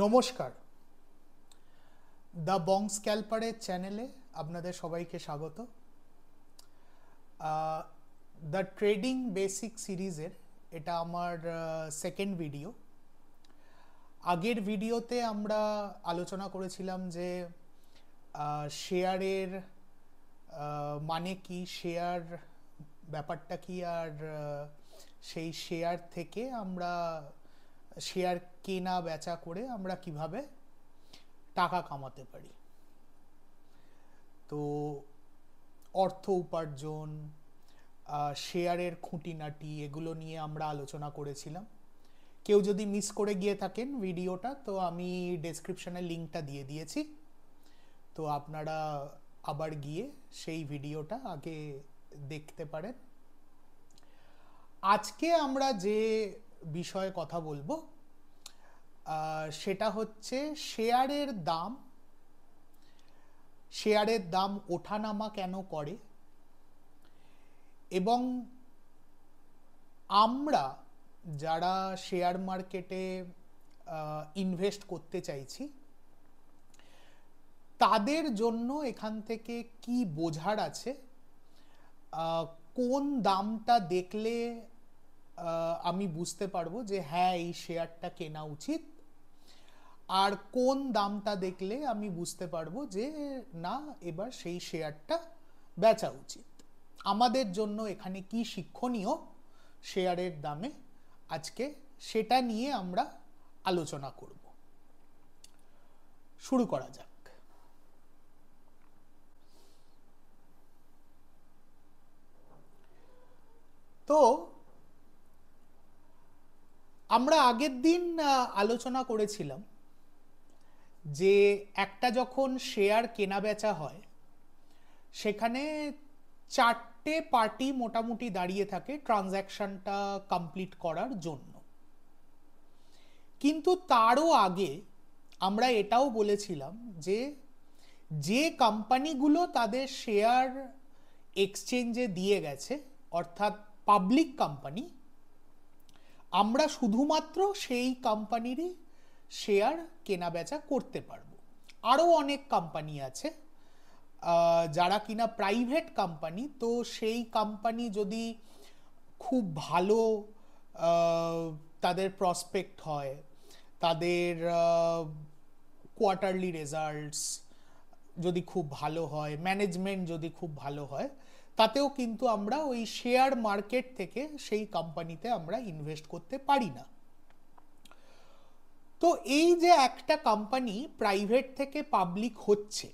নমস্কার, the Bong স্ক্যাল্পারের চ্যানেলে আপনাদের সবাইকে স্বাগত। দ্য ট্রেডিং বেসিক সিরিজের এটা আমার সেকেন্ড ভিডিও। আগের ভিডিওতে আমরা আলোচনা করেছিলাম যে শেয়ারের মানে কি, শেয়ার ব্যাপারটা কি, আর সেই শেয়ার থেকে আমরা শেয়ার কেনা বেচা করে আমরা কিভাবে টাকা কামাতে পারি। তো অর্থ উপার্জন, শেয়ারের খুঁটিনাটি, এগুলো নিয়ে আমরা আলোচনা করেছিলাম। কেউ যদি মিস করে গিয়ে থাকেন ভিডিওটা, তো আমি ডেসক্রিপশনে লিঙ্কটা দিয়ে দিয়েছি, তো আপনারা আবার গিয়ে সেই ভিডিওটা আগে দেখতে পারেন। আজকে আমরা যে বিষয়ে কথা বলবো সেটা হচ্ছে শেয়ারের দাম ওঠানামা কেন করে, এবং আমরা যারা শেয়ার মার্কেটে ইনভেস্ট করতে চাইছি তাদের জন্য এখান থেকে কি বোঝার আছে, কোন দামটা দেখলে আমি বুঝতে পারবো যে হ্যাঁ এই শেয়ারটা কেনা উচিত, আর কোন দামটা দেখলে আমি বুঝতে পারবো যে না, এবার সেই শেয়ারটা বেচা উচিত। আমাদের জন্য এখানে কি শিক্ষণীয় শেয়ারের দামে, আজকে সেটা নিয়ে আমরা আলোচনা করব। শুরু করা যাক। তো আমরা আগের দিন আলোচনা করেছিলাম যে একটা যখন শেয়ার কেনা বেচা হয় সেখানে চারটে পার্টি মোটামুটি দাঁড়িয়ে থাকে ট্রানজ্যাকশনটা কমপ্লিট করার জন্য। কিন্তু তারও আগে আমরা এটাও বলেছিলাম যে যে কোম্পানিগুলো তাদের শেয়ার এক্সচেঞ্জে দিয়ে গেছে, অর্থাৎ পাবলিক কোম্পানি, আমরা শুধুমাত্র সেই কোম্পানিরই শেয়ার কেনা বেচা করতে পারবো। আরও অনেক কোম্পানি আছে যারা কিনা প্রাইভেট কোম্পানি, তো সেই কোম্পানি যদি খুব ভালো তাদের প্রসপেক্ট হয়, তাদের কোয়ার্টারলি রেজাল্টস যদি খুব ভালো হয়, ম্যানেজমেন্ট যদি খুব ভালো হয়, তাতেও কিন্তু আমরা ওই শেয়ার মার্কেট থেকে সেই কোম্পানিতে আমরা ইনভেস্ট করতে পারি না। তো এই যে একটা কোম্পানি প্রাইভেট থেকে পাবলিক হচ্ছে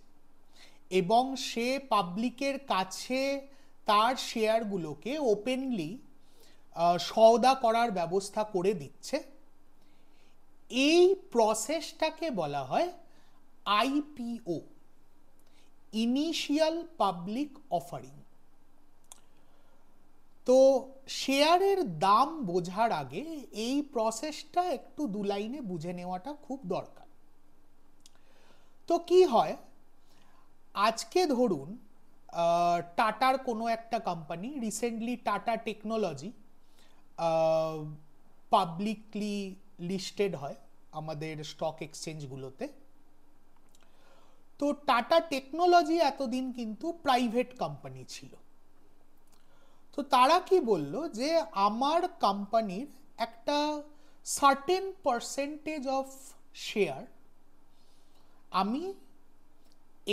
এবং সে পাবলিকের কাছে তার শেয়ারগুলোকে ওপেনলি সওদা করার ব্যবস্থা করে দিচ্ছে, এই প্রসেসটাকে বলা হয় আইপিও, ইনিশিয়াল পাবলিক অফারিং। তো শেয়ারের দাম বোঝার আগে এই প্রসেসটা একটু দু লাইনে বুঝে নেওয়াটা খুব দরকার। তো কি হয়, আজকে ধরুন টাটার কোনো একটা company, recently tata technology publicly listed হয় আমাদের স্টক এক্সচেঞ্জগুলোতে। তো টাটা টেকনোলজি এতদিন কিন্তু প্রাইভেট কোম্পানি ছিল। তো তারা কি বলল যে আমার কোম্পানির একটা সার্টেন পার্সেন্টেজ অফ শেয়ার আমি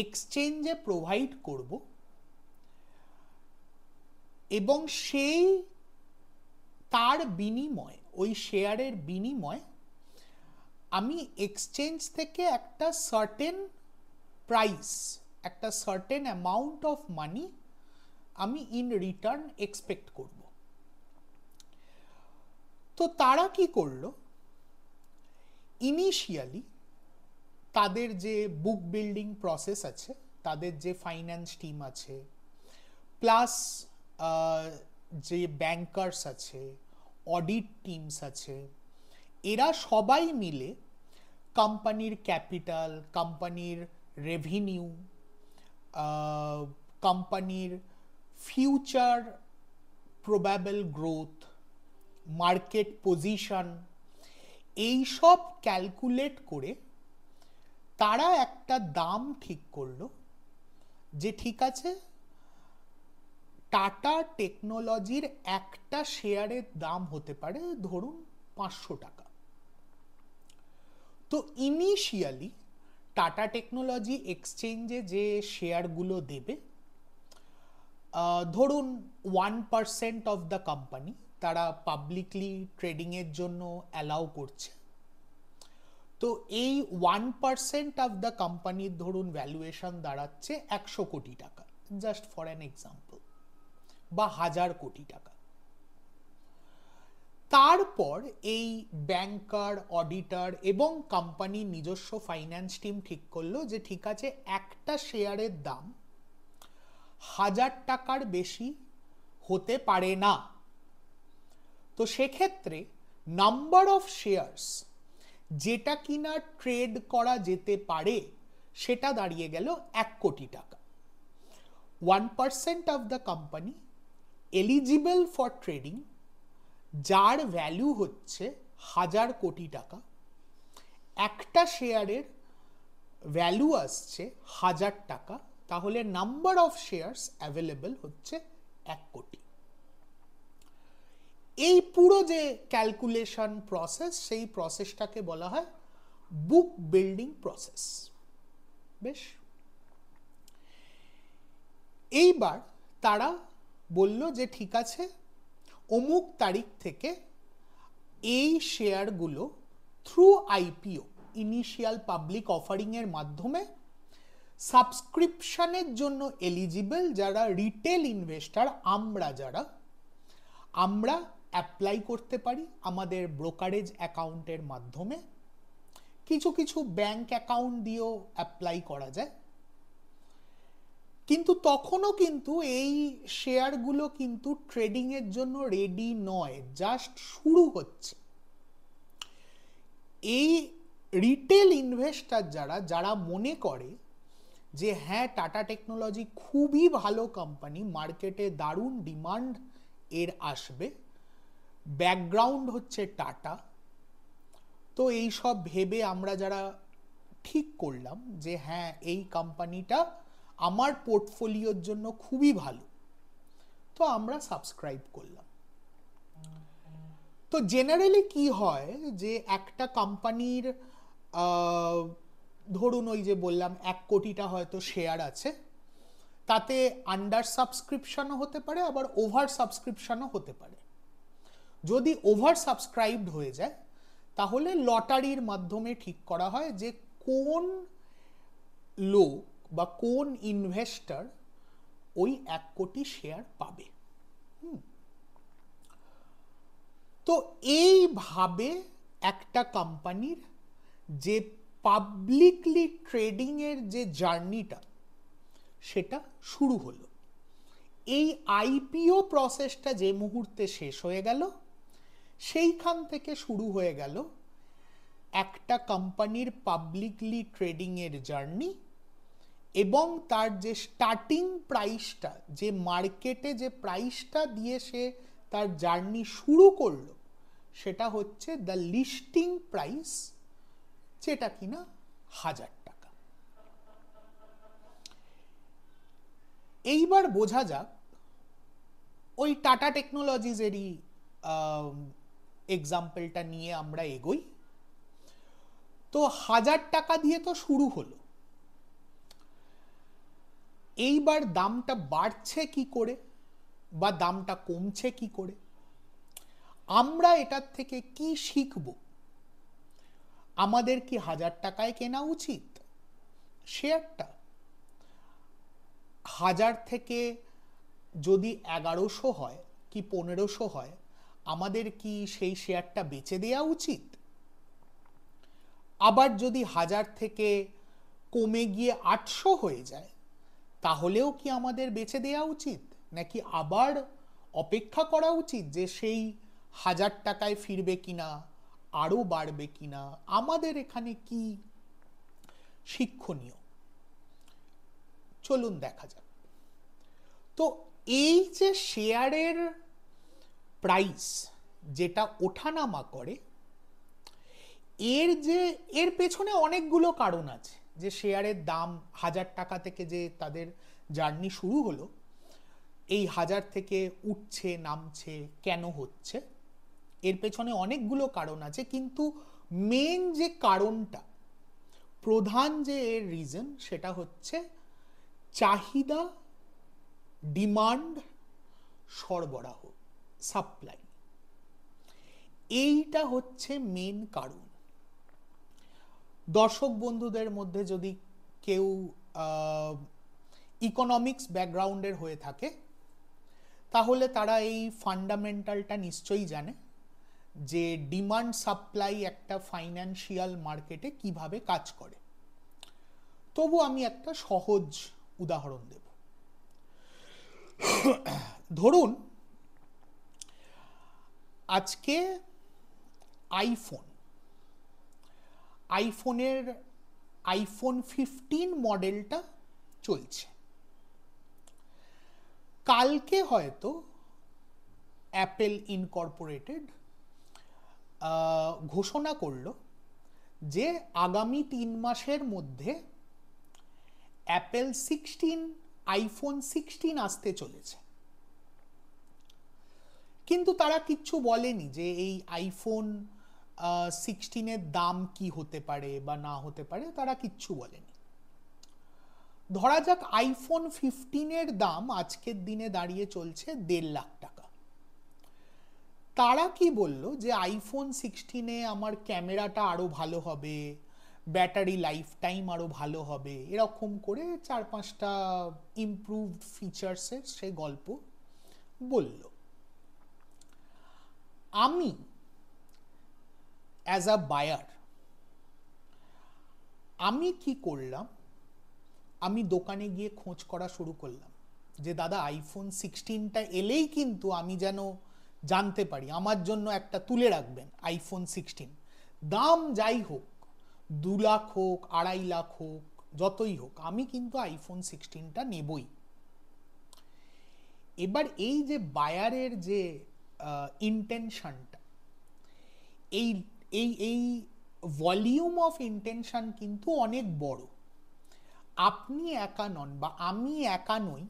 এক্সচেঞ্জে প্রোভাইড করব, এবং সেই তার বিনিময়, ওই শেয়ারের বিনিময় আমি এক্সচেঞ্জ থেকে একটা সার্টেন প্রাইস, একটা সার্টেন অ্যামাউন্ট অফ মানি আমি ইন রিটার্ন এক্সপেক্ট করব। তো তারা কি করলো, ইনিশিয়ালি তাদের যে বুক বিল্ডিং প্রসেস আছে, তাদের যে ফাইন্যান্স টিম আছে, প্লাস যে ব্যাংকার্স আছে, অডিট টিমস আছে, এরা সবাই মিলে কোম্পানির ক্যাপিটাল, কোম্পানির রেভিনিউ, কোম্পানির future probable growth, market position, এই সব ক্যালকুলেট করে তারা একটা দাম ঠিক করলো যে ঠিক আছে, টাটা টেকনোলজির একটা শেয়ারের দাম হতে পারে ধরুন 500 টাকা। তো ইনিশিয়ালি টাটা টেকনোলজি এক্সচেঞ্জে যে শেয়ারগুলো দেবে, ধরুন 1% অফ দ্য কোম্পানি তারা পাবলিকলি ট্রেডিংয়ের জন্য অ্যালাউ করছে। তো এই 1% অফ দ্য কোম্পানির ধরুন ভ্যালুয়েশন দাঁড়াচ্ছে 100 কোটি টাকা, জাস্ট ফর অ্যান এক্সাম্পল, বা 1000 কোটি টাকা। তারপর এই ব্যাংকার, অডিটর এবং কোম্পানির নিজস্ব ফাইন্যান্স টিম ঠিক করলো যে ঠিক আছে, একটা শেয়ারের দাম 1000 টাকার বেশি হতে পারে না। তো সেক্ষেত্রে নাম্বার অফ শেয়ার্স যেটা কিনা ট্রেড করা যেতে পারে সেটা দাঁড়িয়ে গেল 1 কোটি টাকা। 1% of the company eligible for trading, যার ভ্যালু হচ্ছে 1000 কোটি টাকা, একটা শেয়ারের ভ্যালু আসছে 1000 টাকা, তাহলে নাম্বার অফ শেয়ার্স অ্যাভেলেবল হচ্ছে 1 কোটি। এই পুরো যে ক্যালকুলেশন প্রসেস, সেই প্রসেসটাকে বলা হয় বুক বিল্ডিং প্রসেস। বেশ, এইবার তারা বলল যে ঠিক আছে, অমুক তারিখ থেকে এই শেয়ারগুলো থ্রু আইপিও, ইনিশিয়াল পাবলিক অফারিংয়ের মাধ্যমে সাবস্ক্রিপশনের জন্য এলিজিবল যারা রিটেল ইনভেস্টর, আমরা অ্যাপ্লাই করতে পারি আমাদের ব্রোকারেজ অ্যাকাউন্টের মাধ্যমে। কিছু কিছু ব্যাংক অ্যাকাউন্ট দিয়েও অ্যাপ্লাই করা যায়। কিন্তু তখনও কিন্তু এই শেয়ারগুলো কিন্তু ট্রেডিংয়ের জন্য রেডি নয়, জাস্ট শুরু হচ্ছে। এই রিটেল ইনভেস্টর যারা মনে করে যে হ্যাঁ, টাটা টেকনোলজি খুবই ভালো কোম্পানি, মার্কেটে দারুণ ডিমান্ড এর আসবে, ব্যাকগ্রাউন্ড হচ্ছে টাটা, তো এই সব ভেবে আমরা যারা ঠিক করলাম যে হ্যাঁ, এই কোম্পানিটা আমার পোর্টফোলিওর জন্য খুবই ভালো, তো আমরা সাবস্ক্রাইব করলাম। তো জেনারেলি কি হয় যে একটা কোম্পানির ধরুন ওই যে বললাম 1 কোটিটা হয়তো শেয়ার আছে, তাতে আন্ডার সাবস্ক্রিপশনও হতে পারে, আবার ওভার সাবস্ক্রিপশনও হতে পারে। যদি ওভার সাবস্ক্রাইবড হয়ে যায় তাহলে লটারির মাধ্যমে ঠিক করা হয় যে কোন লোক বা কোন ইনভেস্টর ওই 1 কোটি শেয়ার পাবে। তো এইভাবে একটা কোম্পানির যে পাবলিকলি ট্রেডিং এর যে জার্নিটা সেটা শুরু হলো। এই আইপিও প্রসেসটা যে মুহূর্তে শেষ হয়ে গেল, সেইখান থেকে শুরু হয়ে গেল একটা কোম্পানির পাবলিকলি ট্রেডিং এর জার্নি, এবং তার যে স্টার্টিং প্রাইসটা, যে মার্কেটে যে প্রাইসটা দিয়ে সে তার জার্নি শুরু করলো, সেটা হচ্ছে দ্য লিস্টিং প্রাইস, যেটা কিনা 1000 টাকা। এইবার বোঝা যাক ওই টাটা টেকনোলজিসেরই এক্সাম্পলটা নিয়ে আমরা এগোই। তো 1000 টাকা দিয়ে তো শুরু হলো, এইবার দামটা বাড়ছে কি করে বা দামটা কমছে কি করে, আমরা এটার থেকে কি শিখব? আমাদের কি 1000 টাকায় কেনা উচিত শেয়ারটা? 1000 থেকে যদি 1100 হয় কি 1500 হয়, আমাদের কি সেই শেয়ারটা বেচে দেওয়া উচিত? আবার যদি 1000 থেকে কমে গিয়ে 800 হয়ে যায়, তাহলেও কি আমাদের বেচে দেওয়া উচিত, নাকি আবার অপেক্ষা করা উচিত যে সেই 1000 টাকায় ফিরবে কিনা, আরো বাড়বে কিনা? আমাদের এখানে কি শিক্ষণীয়, চলুন দেখা যাক। তো এই যে শেয়ারের প্রাইস যেটা ওঠানামা করে, এর পেছনে অনেকগুলো কারণ আছে, যে শেয়ারের দাম 1000 টাকা থেকে যে তাদের জার্নি শুরু হলো, এই 1000 থেকে উঠছে নামছে কেন হচ্ছে, এর পেছনে অনেকগুলো কারণ আছে। কিন্তু মেন যে কারণটা, প্রধান যে এর রিজন, সেটা হচ্ছে চাহিদা, ডিমান্ড, সরবরাহ, সাপ্লাই। এইটা হচ্ছে মেন কারণ। দর্শক বন্ধুদের মধ্যে যদি কেউ ইকোনমিক্স ব্যাকগ্রাউন্ডের হয়ে থাকে, তাহলে তারা এই ফান্ডামেন্টালটা নিশ্চয়ই জানে যে ডিমান্ড সাপ্লাই একটা ফাইন্যান্সিয়াল মার্কেটে কিভাবে কাজ করে। তবু আমি একটা সহজ উদাহরণ দেব। ধরুন আজকে আইফোন 15 মডেলটা চলছে। কালকে হয়তো অ্যাপেল ইনকর্পোরেটেড ঘোষণা করলো যে আগামী 3 মাসের মধ্যে আইফোন 16 আসতে চলেছে। কিন্তু তারা কিচ্ছু বলেনি যে এই আইফোন 16-এর দাম কি হতে পারে বা না হতে পারে, তারা কিচ্ছু বলেনি। ধরা যাক আইফোন 15-এর দাম আজকের দিনে দাঁড়িয়ে চলছে 1.5 লাখ টাকা। তারা কি বলল যে আইফোন 16-এ আমার ক্যামেরাটা আরো ভালো হবে, ব্যাটারি লাইফ টাইম আরো ভালো হবে, এরকম করে 4-5টা ইমপ্রুভড ফিচার্সের সে গল্প বলল। আমি অ্যাজ আ বায়ার আমি কি করলাম, আমি দোকানে গিয়ে খোঁজ করা শুরু করলাম যে দাদা আইফোন 16টা এলেই কিন্তু আমি যেন জানতে পারি, আমার জন্য একটা তুলে রাখবেন আইফোন 16, দাম যাই হোক, 2 লাখ হোক, 2.5 লাখ হোক, যতই হোক, আমি কিন্তু আইফোন 16টা নেবই। এবার এই যে বায়ারের যে ইন্টেনশনটা, এই এই এই ভলিউম অফ ইন্টেনশন কিন্তু অনেক বড়। আপনি একা নন বা আমি একা নই,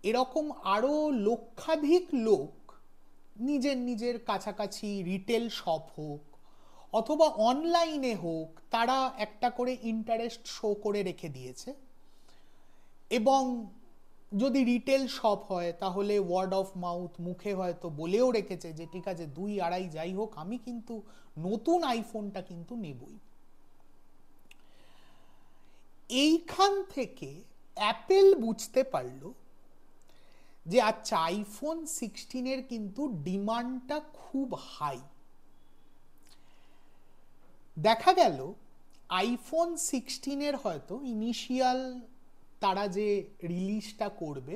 এরকম আরো লক্ষাধিক লোক নিজের নিজের কাছাকাছি রিটেল শপ হোক অথবা অনলাইনে হোক, তারা একটা করে ইন্টারেস্ট শো করে রেখে দিয়েছে। এবং যদি রিটেল শপ হয় তাহলে ওয়ার্ড অফ মাউথ, মুখে হয়তো বলেও রেখেছে যে ঠিক আছে 2-2.5 যাই হোক, আমি কিন্তু নতুন আইফোনটা কিন্তু নেবই। এইখান থেকে অ্যাপেল বুঝতে পারলো যে আচ্ছা আইফোন 16-এর কিন্তু ডিমান্ডটা খুব হাই। দেখা গেল আইফোন 16-এর হয়তো ইনিশিয়াল তারা যে রিলিজটা করবে,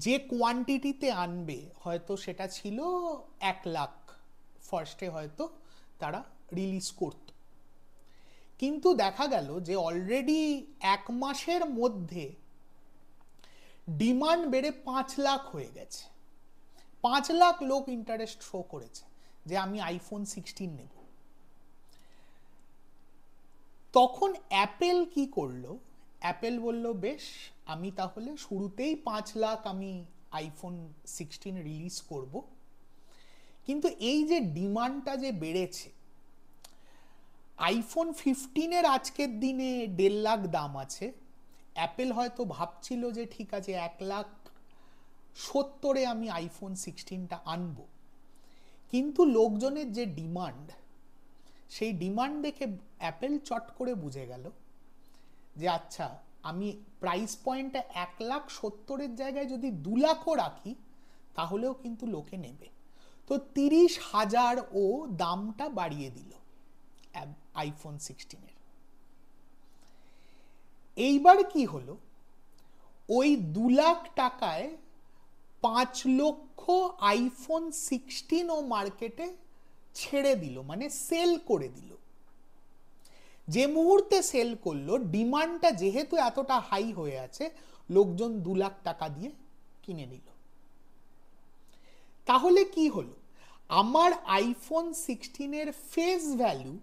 যে কোয়ান্টিটিতে আনবে, হয়তো সেটা ছিল 1 লাখ ফার্স্টে হয়তো তারা রিলিজ করত। কিন্তু দেখা গেল যে অলরেডি 1 মাসের মধ্যে ডিমান্ড বেড়ে 5 লাখ হয়ে গেছে। 5 লাখ লোক ইন্টারেস্ট শো করেছে যে আমি আইফোন 16 নেব। তখন অ্যাপেল কি করলো? অ্যাপেল বলল বেশ, আমি তাহলে শুরুতেই 5 লাখ আমি আইফোন 16 রিলিজ করব। কিন্তু এই যে ডিমান্ডটা যে বেড়েছে, আইফোন 15-এর আজকের দিনে 1.5 লাখ দাম আছে। অ্যাপেল হয়তো ভাবছিল যে ঠিক আছে 1,70,000-এ আমি আইফোন 16টা আনব। কিন্তু লোকজনের যে ডিমান্ড, সেই ডিমান্ড দেখে অ্যাপেল চট করে বুঝে গেল যে আচ্ছা আমি প্রাইস পয়েন্টটা 1,70,000-এর জায়গায় যদি 2 লাখও রাখি তাহলেও কিন্তু লোকে নেবে। তো 30,000 ও দামটা বাড়িয়ে দিল আইফোন 16-এর। এইবার কি হলো, ওই 2 লাখ টাকায় 5 লক্ষ আইফোন 16 ও মার্কেটে ছেড়ে দিল, মানে সেল করে দিল। যে মুহূর্তে সেল করলো, ডিমান্ডটা যেহেতু এতটা হাই হয়ে আছে, লোকজন 2 লাখ টাকা দিয়ে কিনে নিল। তাহলে কি হলো, আমার আইফোন 16-এর ফেস ভ্যালু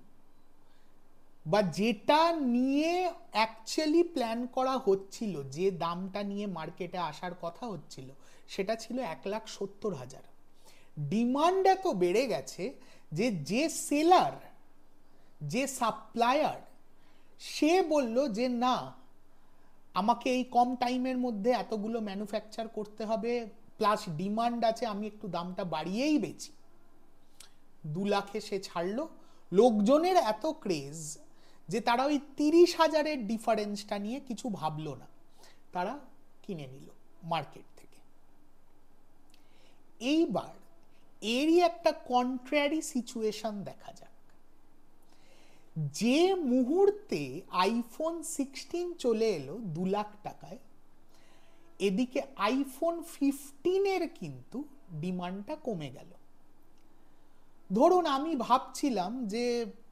বা যেটা নিয়ে অ্যাকচুয়ালি প্ল্যান করা হচ্ছিল, যে দামটা নিয়ে মার্কেটে আসার কথা হচ্ছিল, সেটা ছিল 1,70,000। ডিমান্ড এত বেড়ে গেছে যে সেলার, যে সাপ্লায়ার, সে বলল যে না, আমাকে এই কম টাইমের মধ্যে এতগুলো ম্যানুফ্যাকচার করতে হবে, প্লাস ডিমান্ড আছে, আমি একটু দামটা বাড়িয়েই বেচি। 2 লাখে সে ছাড়লো। লোকজনের এত ক্রেজ যে তারা ওই 30,000-এর ডিফারেন্সটা নিয়ে কিছু ভাবলো না, তারা কিনে নিল মার্কেট থেকে। এইবার এরই একটা কন্ট্রারি সিচুয়েশন দেখা যাক। যে মুহূর্তে আইফোন 16 চলে এলো 2 লাখ টাকায়, এদিকে আইফোন 15-এর কিন্তু ডিমান্ডটা কমে গেল। ধরুন আমি ভাবছিলাম যে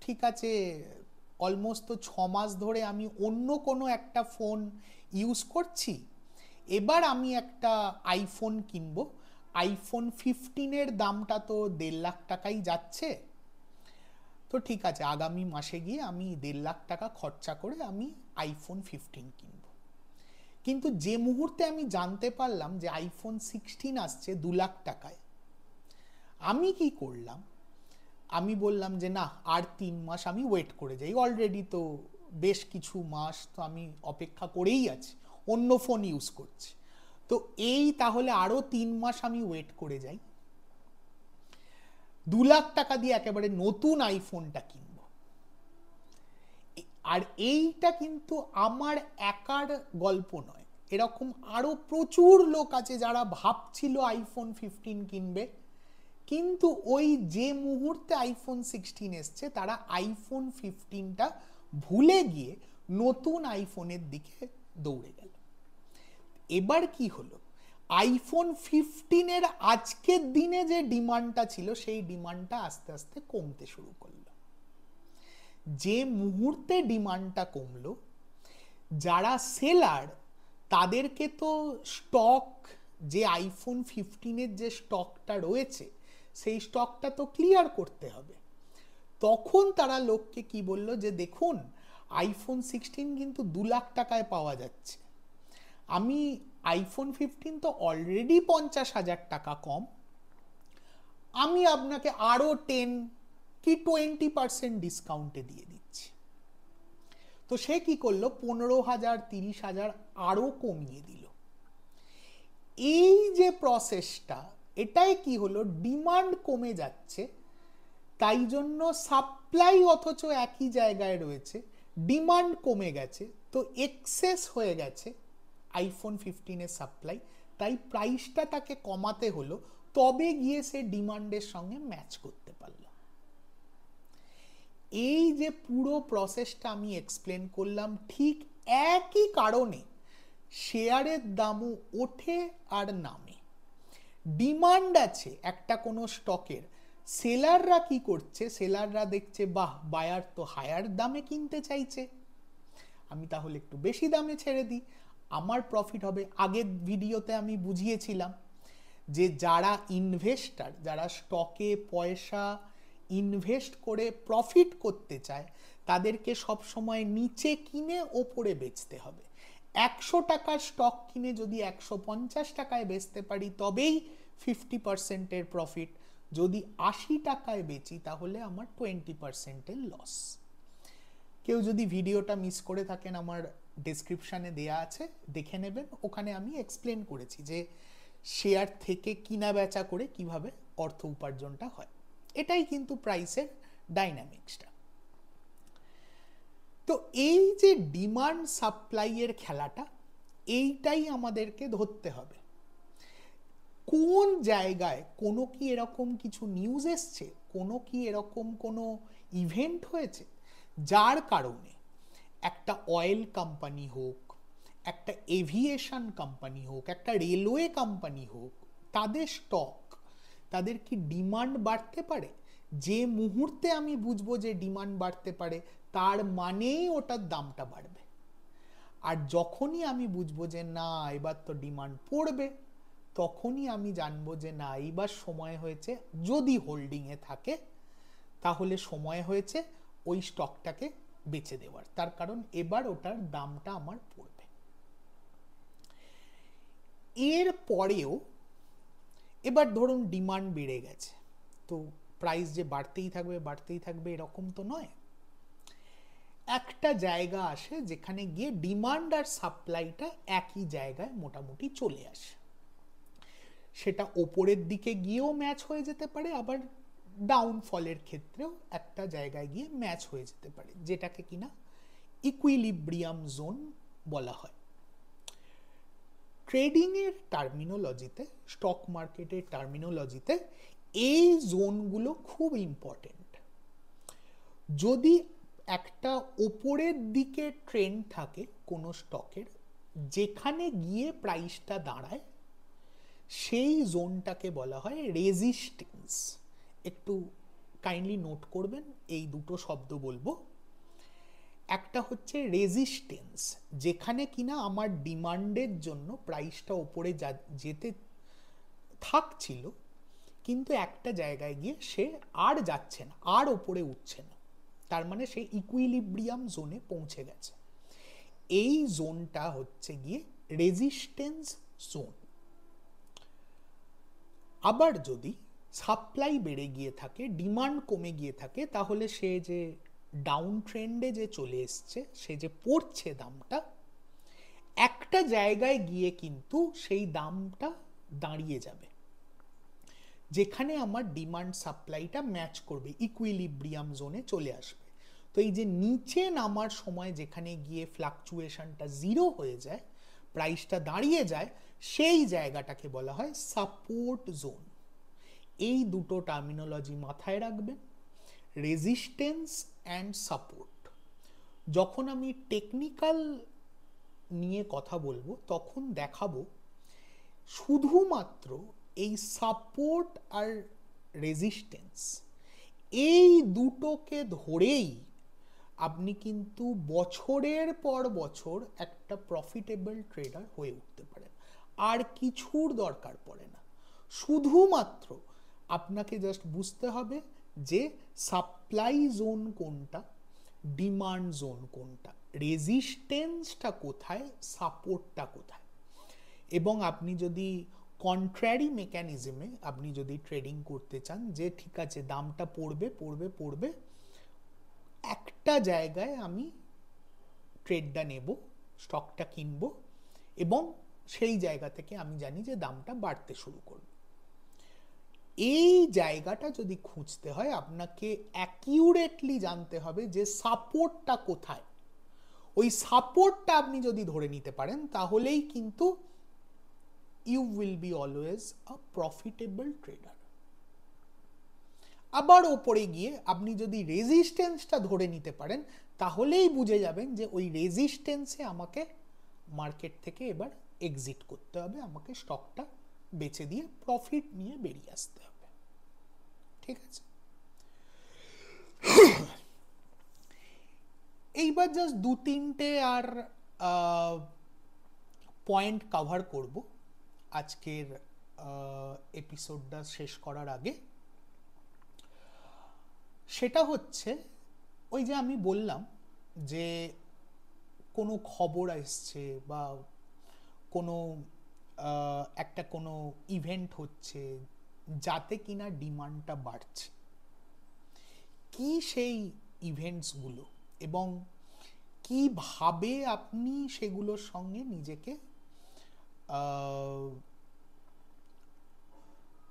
ঠিক আছে, অলমোস্ট তো 6 মাস ধরে আমি অন্য কোনো একটা ফোন ইউজ করছি, এবার আমি একটা আইফোন কিনবো। আইফোন 15-এর দামটা তো 1.5 লাখ টাকাই যাচ্ছে, তো ঠিক আছে, আগামী মাসে গিয়ে আমি 1.5 লাখ টাকা খরচা করে আমি আইফোন 15 কিনব। কিন্তু যে মুহূর্তে আমি জানতে পারলাম যে আইফোন 16 আসছে 2 লাখ টাকায়, আমি কি করলাম, আমি বললাম যে না, আর 3 মাস আমি ওয়েট করে যাই। অলরেডি তো বেশ কিছু মাস তো আমি অপেক্ষা করেই আছি, অন্য ফোন ইউজ করছি, তো এই তাহলে আরো 3 মাস আমি ওয়েট করে যাই, 2 লাখ টাকা দিয়ে একেবারে নতুন আইফোনটা কিনব। আর এইটা কিন্তু আমার একার গল্প নয়, এরকম আরো প্রচুর লোক আছে যারা ভাবছিল আইফোন 15 কিনবে, কিন্তু ওই যে মুহূর্তে আইফোন 16 এসছে তারা আইফোন 15টা ভুলে গিয়ে নতুন আইফোনের দিকে দৌড়ে গেল। এবার কি হলো, আইফোন 15-এর আজকের দিনে যে ডিমান্ডটা ছিল, সেই ডিমান্ডটা আস্তে আস্তে কমতে শুরু করলো। যে মুহূর্তে ডিমান্ডটা কমলো, যারা সেলার, তাদেরকে তো স্টক, যে আইফোন 15-এর যে স্টকটা রয়েছে, সেই স্টকটা তো ক্লিয়ার করতে হবে। তখন তারা লোককে কি বলল যে দেখুন, আইফোন 16 কিন্তু 2 লাখ টাকায় পাওয়া যাচ্ছে, আমি আইফোন 15 তো অলরেডি 50,000 টাকা কম, আমি আপনাকে আরো 10 কি 20% ডিসকাউন্টে দিয়ে দিচ্ছি। তো সে কি করলো, 15,000 30,000 আরো কমিয়ে দিল। এই যে প্রসেসটা, এটাই কি হলো, ডিমান্ড কমে যাচ্ছে, তাই জন্য সাপ্লাই অথচ একই জায়গায় রয়েছে, ডিমান্ড কমে গেছে, তো এক্সেস হয়ে গেছে আইফোন 15-এর সাপ্লাই, তাই প্রাইসটা তাকে কমাতে হলো, তবে গিয়ে সে ডিমান্ডের সঙ্গে ম্যাচ করতে পারল। এই যে পুরো প্রসেসটা আমি এক্সপ্লেন করলাম, ঠিক একই কারণে শেয়ারের দামও ওঠে আর নামে। ডিমান্ড আছে একটা কোনো স্টকের, সেলাররা কি করছে, সেলাররা দেখছে বাহ, বায়ার তো হায়ার দামে কিনতে চাইছে, আমি তাহলে একটু বেশি দামে ছেড়ে দিই, আমার প্রফিট হবে। আগের ভিডিওতে আমি বুঝিয়েছিলাম যে যারা ইনভেস্টার, যারা স্টকে পয়সা ইনভেস্ট করে প্রফিট করতে চায়, তাদেরকে সব সময় নিচে কিনে ওপরে বেচতে হবে। 100 টাকার স্টক কিনে যদি 150 টাকায় বেচতে পারি, তবেই 50%-এর প্রফিট। যদি 80 টাকায় বেচি, তাহলে আমার 20%-এর লস। কেউ যদি ভিডিওটা মিস করে থাকেন, আমার ডেসক্রিপশানে দেয়া আছে, দেখে নেবেন। ওখানে আমি এক্সপ্লেন করেছি যে শেয়ার থেকে কিনা বেচা করে কিভাবে অর্থ উপার্জনটা হয়। এটাই কিন্তু প্রাইসের ডাইনামিক্সটা। তো এই যে ডিমান্ড সাপ্লাইয়ের খেলাটা, এইটাই আমাদেরকে ধরতে হবে। কোন জায়গায় কোনো কি এরকম কিছু নিউজ এসছে, কোনো কি এরকম কোনো ইভেন্ট হয়েছে, যার কারণে একটা অয়েল কোম্পানি হোক, একটা এভিয়েশন কোম্পানি হোক, একটা রেলওয়ে কোম্পানি হোক, তাদের স্টক, তাদের কি ডিমান্ড বাড়তে পারে? যে মুহূর্তে আমি বুঝবো যে ডিমান্ড বাড়তে পারে, তার মানেই ওটার দামটা বাড়বে। আর যখনই আমি বুঝবো যে না, এবার তো ডিমান্ড পড়বে, তখনই আমি জানবো যে না এইবার সময় হয়েছে, যদি হোল্ডিংয়ে থাকে তাহলে সময় হয়েছে ওই স্টকটাকে বেচে দেওয়ার। তার কারণ এবার ওটার দামটা আমার পড়বে। এর পরেও এবার ধরুন ডিমান্ড বেড়ে গেছে, তো প্রাইস যে বাড়তেই থাকবে এরকম তো নয়। একটা জায়গা আসে যেখানে গিয়ে ডিমান্ড আর সাপ্লাইটা একই জায়গায় মোটামুটি চলে আসে। সেটা ওপরের দিকে গিয়েও ম্যাচ হয়ে যেতে পারে, আবার ডাউনফলের ক্ষেত্রেও একটা জায়গায় গিয়ে ম্যাচ হয়ে যেতে পারে, যেটাকে কিনা ইকুইলিব্রিয়াম জোন বলা হয়। ট্রেডিংয়ের টার্মিনোলজিতে, স্টক মার্কেটের টার্মিনোলজিতে এই জোনগুলো খুব ইম্পর্টেন্ট। যদি একটা ওপরের দিকে ট্রেন্ড থাকে কোনো স্টকের, যেখানে গিয়ে প্রাইসটা দাঁড়ায় সেই জোনটাকে বলা হয় রেজিস্ট্যান্স। একটু কাইন্ডলি নোট করবেন, এই দুটো শব্দ বলবো। একটা হচ্ছে রেজিস্ট্যান্স, যেখানে কিনা আমার ডিমান্ডের জন্য প্রাইসটা ওপরে যেতে থাকছিল, কিন্তু একটা জায়গায় গিয়ে সে আর যাচ্ছে না, আর ওপরে উঠছে না, তার মানে সে ইকুইলিব্রিয়াম জোনে পৌঁছে গেছে। এই জোনটা হচ্ছে গিয়ে রেজিস্ট্যান্স জোন। আবার যদি সাপ্লাই বেড়ে গিয়ে থাকে, ডিমান্ড কমে গিয়ে থাকে, তাহলে সে যে ডাউন ট্রেন্ডে যে চলে এসছে, সে যে পড়ছে দামটা, একটা জায়গায় গিয়ে কিন্তু সেই দামটা দাঁড়িয়ে যাবে যেখানে আমার ডিমান্ড সাপ্লাইটা ম্যাচ করবে, ইকুইলিব্রিয়াম জোনে চলে আসবে। তো এই যে নিচে নামার সময় যেখানে গিয়ে ফ্লাকচুয়েশনটা জিরো হয়ে যায়, প্রাইসটা দাঁড়িয়ে যায়, সেই জায়গাটাকে বলা হয় সাপোর্ট জোন। এই দুটো টার্মিনোলজি মাথায় রাখবেন, রেজিস্ট্যান্স অ্যান্ড সাপোর্ট। যখন আমি টেকনিক্যাল নিয়ে কথা বলবো তখন দেখাবো শুধুমাত্র এই সাপোর্ট আর রেজিস্ট্যান্স, এই দুটোকে ধরেই আপনি কিন্তু বছরের পর বছর একটা প্রফিটেবল ট্রেডার হয়ে উঠতে পারেন। আর কিছুর দরকার পড়ে না, শুধুমাত্র আপনাকে জাস্ট বুঝতে হবে যে সাপ্লাই জোন কোনটা, ডিমান্ড জোন কোনটা, রেজিস্ট্যান্সটা কোথায়, সাপোর্টটা কোথায়। এবং আপনি যদি কন্ট্রারি মেকানিজমে আপনি যদি ট্রেডিং করতে চান, যে ঠিক আছে দামটা পড়বে, একটা জায়গায় আমি ট্রেডটা নেব, স্টকটা কিনব, এবং সেই জায়গা থেকে আমি জানি যে দামটা বাড়তে শুরু করবে। এই জায়গাটা যদি খুঁজতে হয়, আপনাকে অ্যাকিউরেটলি জানতে হবে যে সাপোর্টটা কোথায়। ওই সাপোর্টটা আপনি যদি ধরে নিতে পারেন, তাহলেই কিন্তু you will be always a profitable trader. আবার ওপরে গিয়ে আপনি যদি রেজিস্ট্যান্সটা ধরে নিতে পারেন, তাহলেই বুঝে যাবেন যে ওই রেজিস্ট্যান্সে আমাকে মার্কেট থেকে এবার এক্সিট করতে হবে, আমাকে স্টকটা বেচে দিয়ে প্রফিট নিয়ে বেরিয়ে আসতে হবে। ঠিক আছে, এইবার জাস্ট দু তিনটে আর পয়েন্ট কভার করব আজকের এপিসোডটা শেষ করার আগে। সেটা হচ্ছে ওই যে আমি বললাম যে কোনো খবর আসছে বা কোনো একটা কোনো ইভেন্ট হচ্ছে যাতে কিনা ডিমান্ডটা বাড়ছে, কি সেই ইভেন্টসগুলো এবং কিভাবে আপনি সেগুলোর সঙ্গে নিজেকে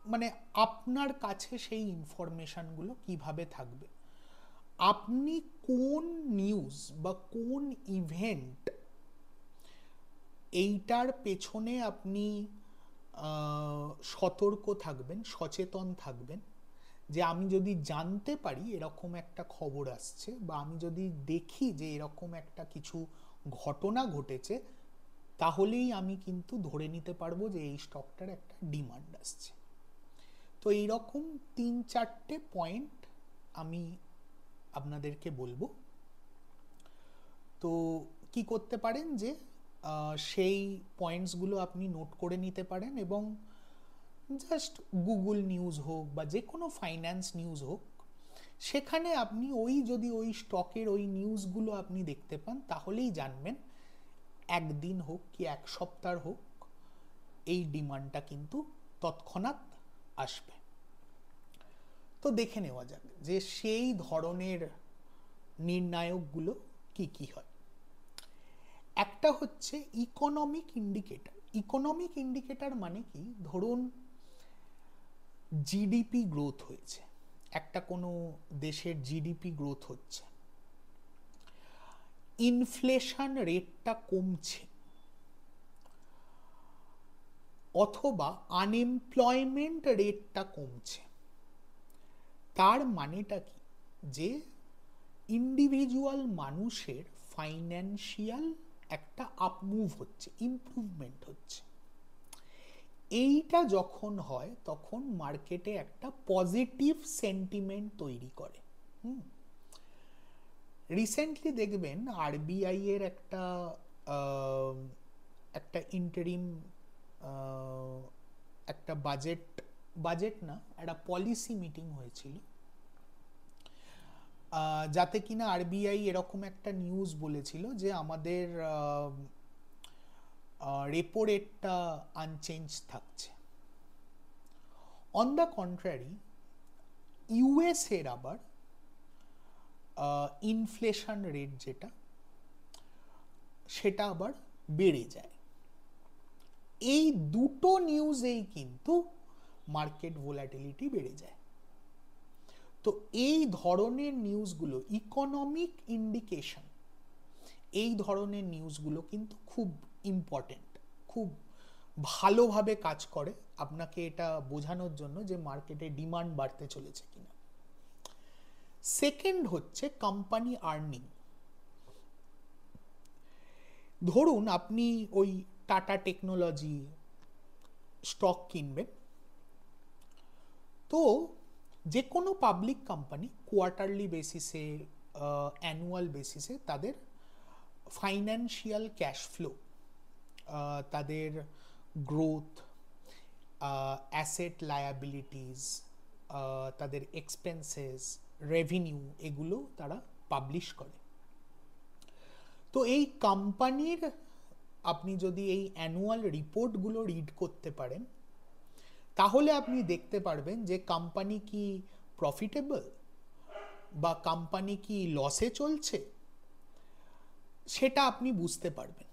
মানে আপনার কাছে সেই ইনফরমেশনগুলো কিভাবে থাকবে, আপনি কোন নিউজ বা কোন ইভেন্ট এইটার পেছনে আপনি সতর্ক থাকবেন, সচেতন থাকবেন, যে আমি যদি জানতে পারি এরকম একটা খবর আসছে, বা আমি যদি দেখি যে এরকম একটা কিছু ঘটনা ঘটেছে, তাহলেই আমি কিন্তু ধরে নিতে পারবো যে এই স্টকটার একটা ডিমান্ড আসছে। তো এইরকম 3-4টে পয়েন্ট আমি আপনাদেরকে বলবো। তো কি করতে পারেন যে সেই পয়েন্টসগুলো আপনি নোট করে নিতে পারেন এবং জাস্ট গুগল নিউজ হোক বা যে কোনো ফাইন্যান্স নিউজ হোক, সেখানে আপনি যদি ওই স্টকের ওই নিউজগুলো আপনি দেখতে পান, তাহলেই জানবেন একদিন হোক কি এক সপ্তাহ হোক এই ডিমান্ডটা কিন্তু তৎক্ষণাৎ আসবে। তো দেখে নেওয়া যাক যে সেই ধরনের নির্ণায়কগুলো কি কি হয়। একটা হচ্ছে ইকোনমিক ইন্ডিকেটর। ইকোনমিক ইন্ডিকেটর মানে কি, ধরুন জিডিপি গ্রোথ হয়েছে, একটা কোনো দেশের জিডিপি গ্রোথ হচ্ছে, ইনফ্লেশন রেটটা কমছে, অথবা আনএমপ্লয়মেন্ট রেটটা কমছে, তার মানেটা কি, যে ইন্ডিভিজুয়াল মানুষের ফাইন্যান্সিয়াল একটা আপমুভ হচ্ছে, ইমপ্রুভমেন্ট হচ্ছে। এইটা যখন হয় তখন মার্কেটে একটা পজিটিভ সেন্টিমেন্ট তৈরি করে। রিসেন্টলি দেখবেন আরবিআই এর একটা ইন্টারিম একটা বাজেট না, একটা পলিসি মিটিং হয়েছিল, যাতে কিনা আরবিআই এরকম একটা নিউজ বলেছিল যে আমাদের রেপো রেটটা আনচেঞ্জ থাকছে। অন দ্য কন্ট্রারি ইউএস এর আবার ইনফ্লেশন রেট যেটা, সেটা আবার বেড়ে যায়। এই দুটো নিউজেই কিন্তু মার্কেট ভোলাটিলিটি বেড়ে যায়। তো এই ধরনের নিউজগুলো, ইকোনমিক ইন্ডিকেশন, এই ধরনের নিউজগুলো কিন্তু খুব ইম্পর্টেন্ট, খুব ভালোভাবে কাজ করে আপনাকে এটা বোঝানোর জন্য যে মার্কেটে ডিমান্ড বাড়তে চলেছে কিনা। সেকেন্ড হচ্ছে কোম্পানি আর্নিং। ধরুন আপনি ওই টাটা টেকনোলজি স্টক কিনবেন, তো যে কোনো পাবলিক কোম্পানি কোয়ার্টারলি বেসিসে, অ্যানুয়াল বেসিসে তাদের ফাইন্যান্সিয়াল ক্যাশ ফ্লো, তাদের গ্রোথ, অ্যাসেট লায়াবিলিটিস, তাদের এক্সপেন্সেস, রেভিনিউ, এগুলো তারা পাবলিশ করে। তো এই কোম্পানির আপনি যদি এই অ্যানুয়াল রিপোর্টগুলো রিড করতে পারেন, তাহলে আপনি দেখতে পারবেন যে কোম্পানি কি প্রফিটেবল বা কোম্পানি কি লসে চলছে, সেটা আপনি বুঝতে পারবেন।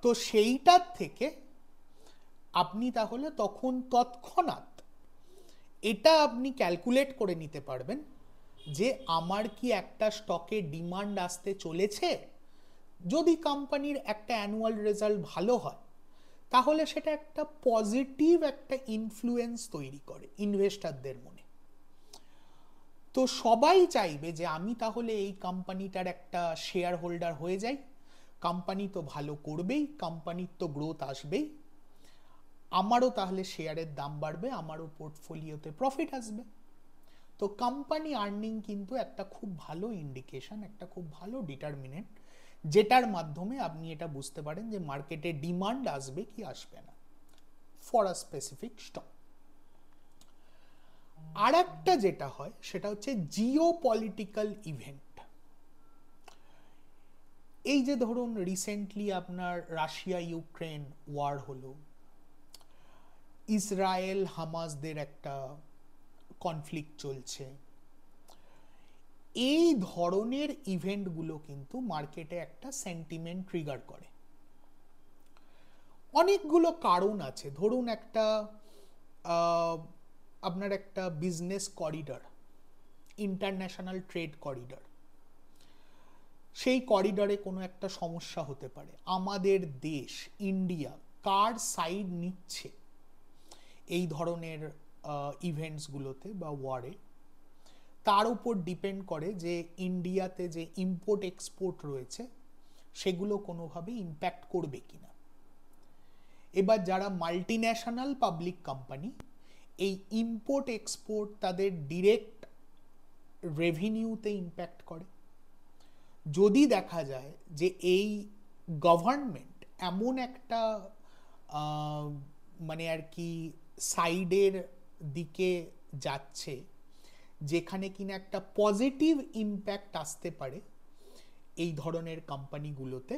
তো সেইটার থেকে আপনি তাহলে তখন তৎক্ষণাৎ এটা আপনি ক্যালকুলেট করে নিতে পারবেন যে আমার কি একটা স্টকে ডিমান্ড আসতে চলেছে। যদি কোম্পানির একটা অ্যানুয়াল রেজাল্ট ভালো হয়, তাহলে সেটা একটা পজিটিভ একটা ইনফ্লুয়েন্স তৈরি করে ইনভেস্টরদের মনে। তো সবাই চাইবে যে আমি তাহলে এই কোম্পানিটার একটা শেয়ার হোল্ডার হয়ে যাই, কোম্পানি তো ভালো করবেই, কোম্পানির তো গ্রোথ আসবেই, আমারও তাহলে শেয়ারের দাম বাড়বে, আমারও পোর্টফোলিওতে প্রফিট আসবে। তো কোম্পানি আর্নিং কিন্তু একটা খুব ভালো ইন্ডিকেশন, একটা খুব ভালো ডিটারমিনেন্ট, যেটার মাধ্যমে আপনি এটা বুঝতে পারেন যে মার্কেটে ডিমান্ড আসবে কি আসবে না ফর আ স্পেসিফিক স্টক। আর একটা যেটা হয় সেটা হচ্ছে জিও পলিটিক্যাল ইভেন্ট। এই যে ধরুন রিসেন্টলি আপনার রাশিয়া ইউক্রেন ওয়ার হলো, ইসরায়েল হামাসদের একটা কনফ্লিক্ট চলছে, এই ধরনের ইভেন্টগুলো কিন্তু মার্কেটে একটা সেন্টিমেন্ট ট্রিগার করে। অনেকগুলো কারণ আছে। ধরুন একটা আপনার একটা business corridor, international trade corridor, সেই করিডরে কোনো একটা সমস্যা হতে পারে। আমাদের দেশ ইন্ডিয়া কার সাইড নিচ্ছে এই ধরনের ইভেন্টসগুলোতে বা ওয়ারে, তার উপর ডিপেন্ড করে যে ইন্ডিয়াতে যে ইম্পোর্ট এক্সপোর্ট রয়েছে সেগুলো কোনোভাবে ইম্প্যাক্ট করবে কিনা। এবার যারা মাল্টিন্যাশনাল পাবলিক কোম্পানি, এই ইম্পোর্ট এক্সপোর্ট তাদের ডিরেক্ট রেভিনিউতে ইম্প্যাক্ট করে। যদি দেখা যায় যে এই গভর্নমেন্ট এমন একটা মানে আর কি সাইডের দিকে যাচ্ছে, যেখানে কিনা একটা পজিটিভ ইম্প্যাক্ট আসতে পারে এই ধরনের কোম্পানিগুলোতে,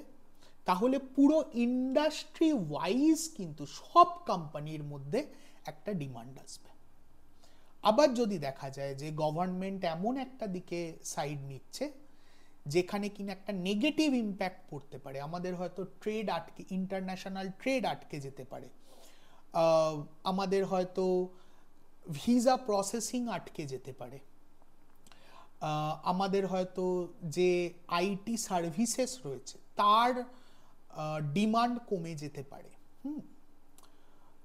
তাহলে পুরো ইন্ডাস্ট্রি ওয়াইজ কিন্তু সব কোম্পানির মধ্যে একটা ডিমান্ড আসবে। আবার যদি দেখা যায় যে গভর্নমেন্ট এমন একটা দিকে সাইড নিচ্ছে যেখানে কিনা একটা নেগেটিভ ইম্প্যাক্ট পড়তে পারে, আমাদের হয়তো ট্রেড আটকে, ইন্টারন্যাশনাল ট্রেড আটকে যেতে পারে, আমাদের হয়তো ভিসা প্রসেসিং আটকে যেতে পারে, আমাদের হয়তো যে আইটি সার্ভিসেস রয়েছে তার ডিমান্ড কমে যেতে পারে।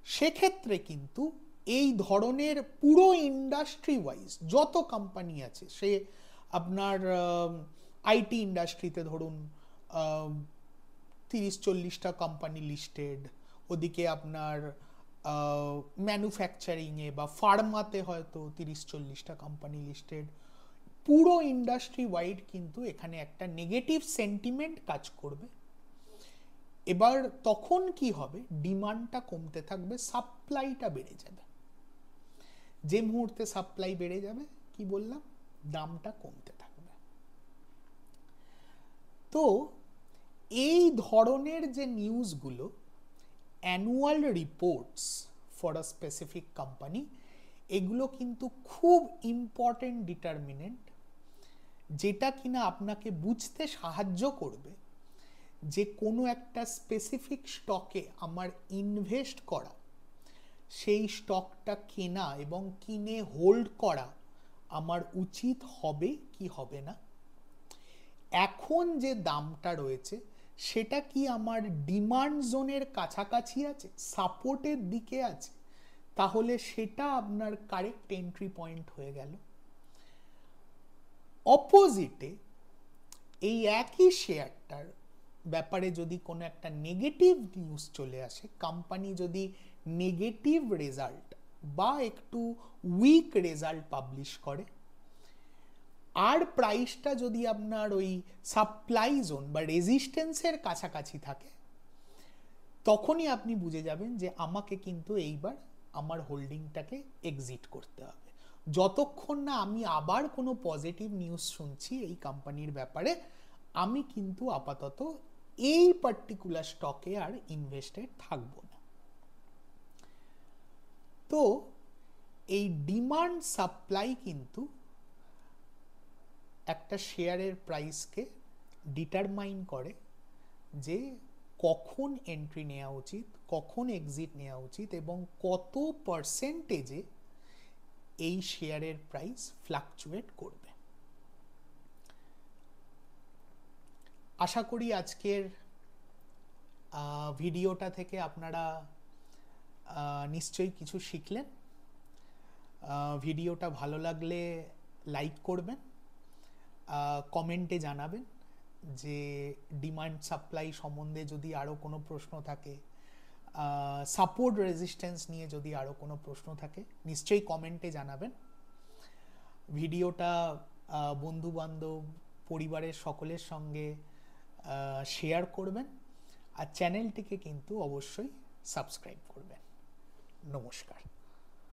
সেক্ষেত্রে কিন্তু এই ধরনের পুরো ইন্ডাস্ট্রি ওয়াইজ যত কোম্পানি আছে, সে আপনার আইটি ইন্ডাস্ট্রিতে ধরুন 30-40টা কোম্পানি লিস্টেড, ওদিকে আপনার ম্যানুফ্যাকচারিংয়ে বা ফার্মাতে হয়তো 30-40টা কোম্পানি লিস্টেড, পুরো ইন্ডাস্ট্রি ওয়াইড কিন্তু এখানে একটা নেগেটিভ সেন্টিমেন্ট কাজ করবে। এবার তখন কি হবে, ডিমান্ডটা কমতে থাকবে, সাপ্লাইটা বেড়ে যাবে। যে মুহূর্তে সাপ্লাই বেড়ে যাবে, কি বললাম, দামটা কমতে থাকবে। তো এই ধরনের যে নিউজগুলো, annual reports for a specific company, এগুলো কিন্তু খুব ইম্পর্টেন্ট ডিটারমিনেন্ট, যেটা কিনা আপনাকে বুঝতে সাহায্য করবে যে কোনো একটা স্পেসিফিক স্টকে আমার ইনভেস্ট করা, সেই স্টকটা কেনা এবং কিনে হোল্ড করা আমার উচিত হবে কি হবে না। এখন যে দামটা রয়েছে সেটা কি আমার ডিমান্ড জোনের কাছাকাছি আছে, সাপোর্টের দিকে আছে, তাহলে সেটা আপনার কারেক্ট এন্ট্রি পয়েন্ট হয়ে গেল। অপোজিটে এই একই শেয়ারটার ব্যাপারে যদি কোনো একটা নেগেটিভ নিউজ চলে আসে, কোম্পানি যদি নেগেটিভ রেজাল্ট বা একটু উইক রেজাল্ট পাবলিশ করে, আর প্রাইসটা যদি আপনার ওই সাপ্লাই জোন বা রেজিস্ট্যান্সের কাছাকাছি থাকে, তখনই আপনি বুঝে যাবেন যে আমাকে কিন্তু এইবার আমার হোল্ডিংটাকে এক্সিট করতে হবে। যতক্ষণ না আমি আবার কোনো পজিটিভ নিউজ শুনছি এই কোম্পানির ব্যাপারে, আমি কিন্তু আপাতত এই পার্টিকুলার স্টকে আর ইনভেস্টেড থাকবো না। তো এই ডিমান্ড সাপ্লাই কিন্তু একটা শেয়ারের প্রাইসকে ডিটারমাইন করে যে কখন এন্ট্রি নেওয়া উচিত, কখন এক্সিট নেওয়া উচিত এবং কত পার্সেন্টেজে এই শেয়ারের প্রাইস ফ্লাকচুয়েট করবে। আশা করি আজকের ভিডিওটা থেকে আপনারা নিশ্চয়ই কিছু শিখলেন। ভিডিওটা ভালো লাগলে লাইক করবেন, কমেন্টে জানাবেন যে ডিমান্ড সাপ্লাই সম্বন্ধে যদি আরও কোনো প্রশ্ন থাকে, সাপোর্ট রেজিস্ট্যান্স নিয়ে যদি আরও কোনো প্রশ্ন থাকে, নিশ্চয়ই কমেন্টে জানাবেন। ভিডিওটা বন্ধুবান্ধব, পরিবারের সকলের সঙ্গে শেয়ার করবেন, আর চ্যানেলটিকে কিন্তু অবশ্যই সাবস্ক্রাইব করবেন। নমস্কার।